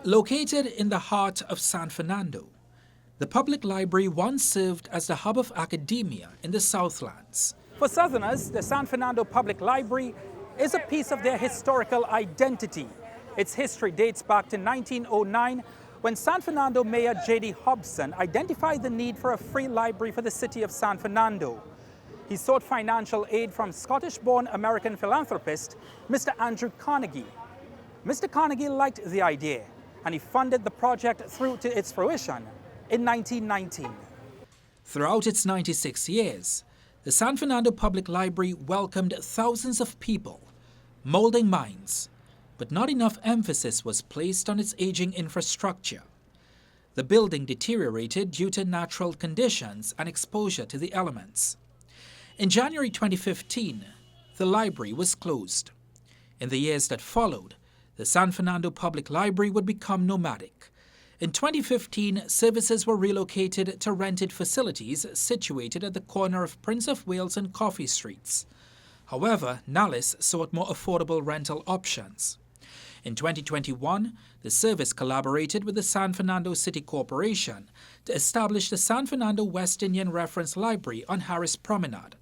Located in the heart of San Fernando, the public library once served as the hub of academia in the Southlands. For Southerners, the San Fernando Public Library is a piece of their historical identity. Its history dates back to 1909, when San Fernando Mayor J.D. Hobson identified the need for a free library for the city of San Fernando. He sought financial aid from Scottish-born American philanthropist Mr. Andrew Carnegie. Mr. Carnegie liked the idea, and he funded the project through to its fruition in 1919. Throughout its 96 years, the San Fernando Public Library welcomed thousands of people, molding minds, but not enough emphasis was placed on its aging infrastructure. The building deteriorated due to natural conditions and exposure to the elements. In January 2015, the library was closed. In the years that followed, the San Fernando Public Library would become nomadic. In 2015, services were relocated to rented facilities situated at the corner of Prince of Wales and Coffee Streets. However, Nallis sought more affordable rental options. In 2021, the service collaborated with the San Fernando City Corporation to establish the San Fernando West Indian Reference Library on Harris Promenade.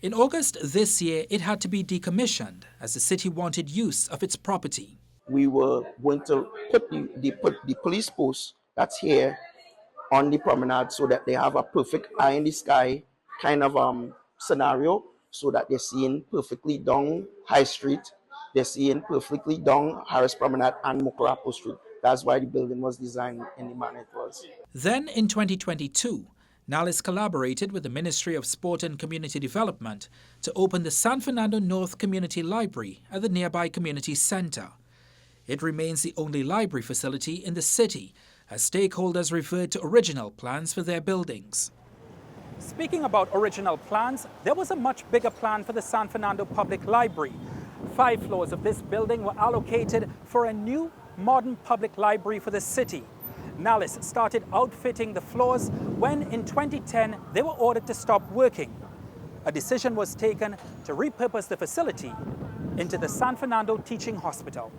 In August this year, it had to be decommissioned as the city wanted use of its property. We were going to put the police post that's here on the promenade so that they have a perfect eye in the sky kind of scenario, so that they're seeing perfectly down High Street, they're seeing perfectly down Harris Promenade and Mokarapo Street. That's why the building was designed in the manner it was. Then in 2022, Nallis collaborated with the Ministry of Sport and Community Development to open the San Fernando North Community Library at the nearby community center. It remains the only library facility in the city, as stakeholders revert to original plans for their buildings. Speaking about original plans, there was a much bigger plan for the San Fernando Public Library. 5 floors of this building were allocated for a new, modern public library for the city. Nallis started outfitting the floors when, in 2010, they were ordered to stop working. A decision was taken to repurpose the facility into the San Fernando Teaching Hospital.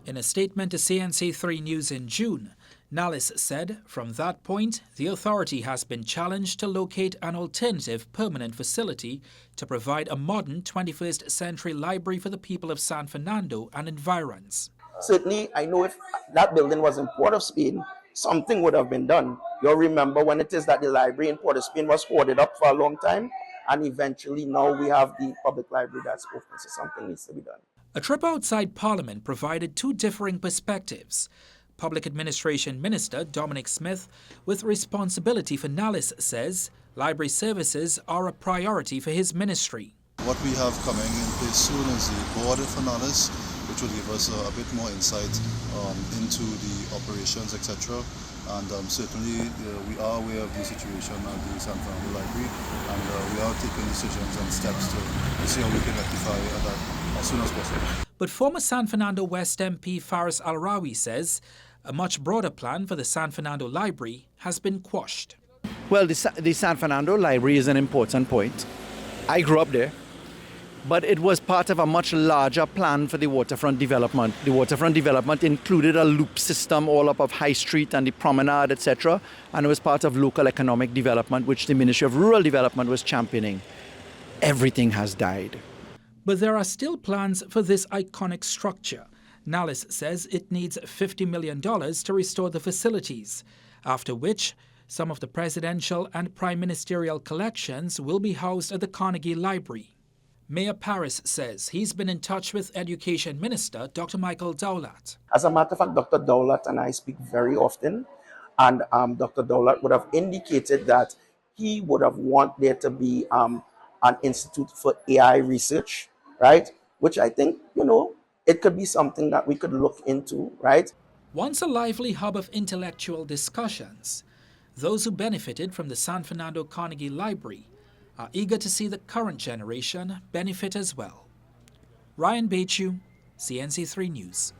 In a statement to CNC3 News in June, Nallis said, from that point, the authority has been challenged to locate an alternative permanent facility to provide a modern 21st century library for the people of San Fernando and environs. Certainly, I know if that building was in Port of Spain, something would have been done. You'll remember when it is that the library in Port of Spain was hoarded up for a long time, and eventually now we have the public library that's open, so something needs to be done. A trip outside Parliament provided 2 differing perspectives. Public Administration Minister Dominic Smith, with responsibility for Nallis, says library services are a priority for his ministry. What we have coming in place soon is the board for Nallis, which will give us a bit more insight into the operations, etc. And certainly we are aware of the situation at the San Fernando Library, and we are taking decisions and steps to see how we can rectify that as soon as possible. But former San Fernando West MP Faris Al-Rawi says a much broader plan for the San Fernando Library has been quashed. Well, the San Fernando Library is an important point. I grew up there, but it was part of a much larger plan for the waterfront development. The waterfront development included a loop system all up of High Street and the promenade, etc., and it was part of local economic development, which the Ministry of Rural Development was championing. Everything has died. But there are still plans for this iconic structure. Nallis says it needs $50 million to restore the facilities, after which some of the presidential and prime ministerial collections will be housed at the Carnegie Library. Mayor Paris says he's been in touch with Education Minister Dr. Michael Dowlatt. As a matter of fact, Dr. Dowlatt and I speak very often, and Dr. Dowlatt would have indicated that he would have wanted there to be an institute for AI research, right? Which I think, it could be something that we could look into, right? Once a lively hub of intellectual discussions, those who benefited from the San Fernando Carnegie Library are eager to see the current generation benefit as well. Ryan Bechu, CNC3 News.